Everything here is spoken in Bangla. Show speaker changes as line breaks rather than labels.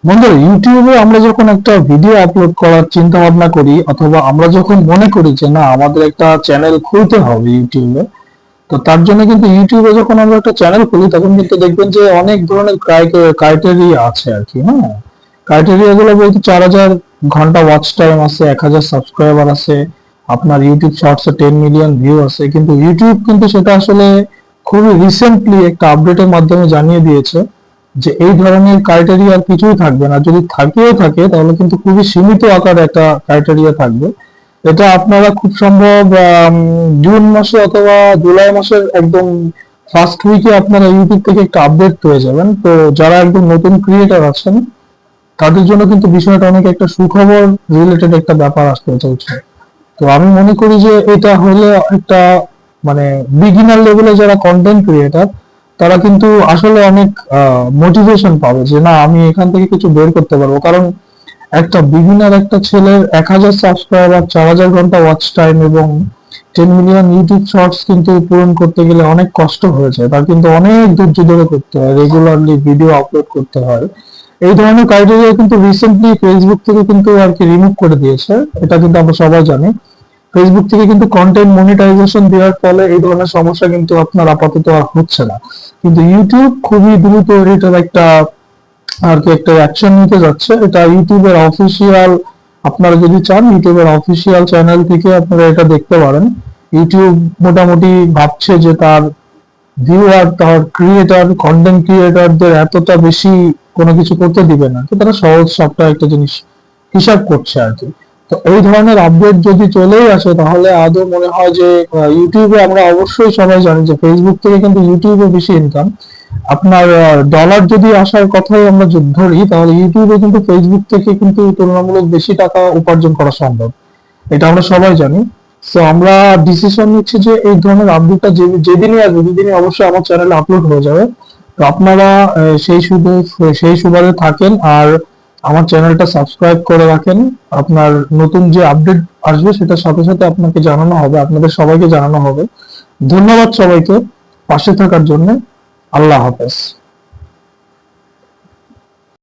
বন্ধুরা, ইউটিউবে আমরা যখন একটা ভিডিও আপলোড করার চিন্তা ভাবনা করি অথবা আমরা যখন মনে করি যে না আমাদের একটা চ্যানেল খুলতে হবে ইউটিউবে, তো তার জন্য কিন্তু ইউটিউবে যখন আমরা একটা চ্যানেল খুলি তখন কিন্তু দেখবেন যে অনেক ধরনের ক্রাইটেরিয়া আছে আর কি। হ্যাঁ, ক্রাইটেরিয়া গুলো বলতে 4,000 ঘন্টা ওয়াচ টাইম আছে, 1,000 সাবস্ক্রাইবার আছে, আপনার ইউটিউব শর্টসে 10 মিলিয়ন ভিউ আছে। কিন্তু ইউটিউব কিন্তু সেটা আসলে খুবই রিসেন্টলি একটা আপডেটের মাধ্যমে জানিয়ে দিয়েছে যে এই ধরনের ক্রাইটেরিয়া আর কিছুই থাকবে না। যদি থাকেও থাকে তাহলে কিন্তু খুবই সীমিত আকারে একটা ক্রাইটেরিয়া থাকবে। এটা আপনারা খুব সম্ভব জুন মাসে অথবা জুলাই মাসের একদম ফার্স্ট উইকে আপনারা ইউটিউব থেকে একটা আপডেট পেয়ে যাবেন। তো যারা একদম নতুন ক্রিয়েটর আছেন তাদের জন্য কিন্তু বিষয়টা অনেক একটা সুখবর রিলেটেড একটা ব্যাপার আসতে চলছে। তো আমি মনে করি যে এটা হলে একটা মানে বিগিনার লেভেলে যারা কন্টেন্ট ক্রিয়েটর তারা কিন্তু আসলে অনেক মোটিভেশন পাবে যে না আমি এখান থেকে কিছু বের করতে পারবো। কারণ একটা বিগিনার একটা ছেলের 1,000 সাবস্ক্রাইবার, 4,000 ঘন্টা ওয়াচ টাইম এবং 10 মিলিয়ন ইউটিউব শর্টস কিন্তু পূরণ করতে গেলে অনেক কষ্ট হয়ে যায়। তার কিন্তু অনেক ধৈর্য ধরে করতে হয়, রেগুলারলি ভিডিও আপলোড করতে হয়। এই ধরনের ক্রাইটেরিয়া কিন্তু রিসেন্টলি ফেসবুক থেকে কিন্তু আর কি রিমুভ করে দিয়েছে। এটা কিন্তু আমরা সবাই জানি। ফেসবুক থেকে কিন্তু কন্টেন্ট মনিটাইজেশন দেওয়ার ফলে এই ধরনের সমস্যা কিন্তু আপনার আপাতত আর হচ্ছে না। কিন্তু ইউটিউব খুবই দ্রুত এটার একটা আর কি একটা অ্যাকশন নিতে যাচ্ছে। এটা ইউটিউবের অফিসিয়াল, আপনারা যদি চান ইউটিউবের অফিসিয়াল চ্যানেল থেকে আপনারা এটা দেখতে পারেন। ইউটিউব মোটামুটি ভাবছে যে তার ভিউয়ার, তার ক্রিয়েটর, কন্টেন্ট ক্রিয়েটরদের এতটা বেশি কোনো কিছু করতে দিবে না, তো তারা সহজ সাপটা একটা জিনিস হিসাব করছে আর কি। তো এই ধরনের আপডেট যদি চলেই আসে তাহলে আদৌ মনে হয় যে ইউটিউবে আমরা অবশ্যই সবাই জানি যে ফেসবুক থেকে কিন্তু ইউটিউবে বেশি ইনকাম। আপনার ডলার যদি আসার কথাই আমরা যদি ধরি তাহলে ইউটিউবে কিন্তু ফেসবুক থেকে কিন্তু তুলনামূলক বেশি টাকা উপার্জন করা সম্ভব। এটা আমরা সবাই জানি। তো আমরা ডিসিশন নিচ্ছি যে এই ধরনের আপডেটটা যেদিনই আসবে সেদিনই অবশ্যই আমার চ্যানেলে আপলোড হয়ে যাবে। তো আপনারা সেই সুবাদে থাকেন আর আমার চ্যানেলটা সাবস্ক্রাইব করে রাখেন। আপনার নতুন যে আপডেট আসবে সেটার সাথে সাথে আপনাকে জানানো হবে, আপনাদের সবাইকে জানানো হবে। ধন্যবাদ সবাইকে পাশে থাকার জন্য। আল্লাহ হাফেজ।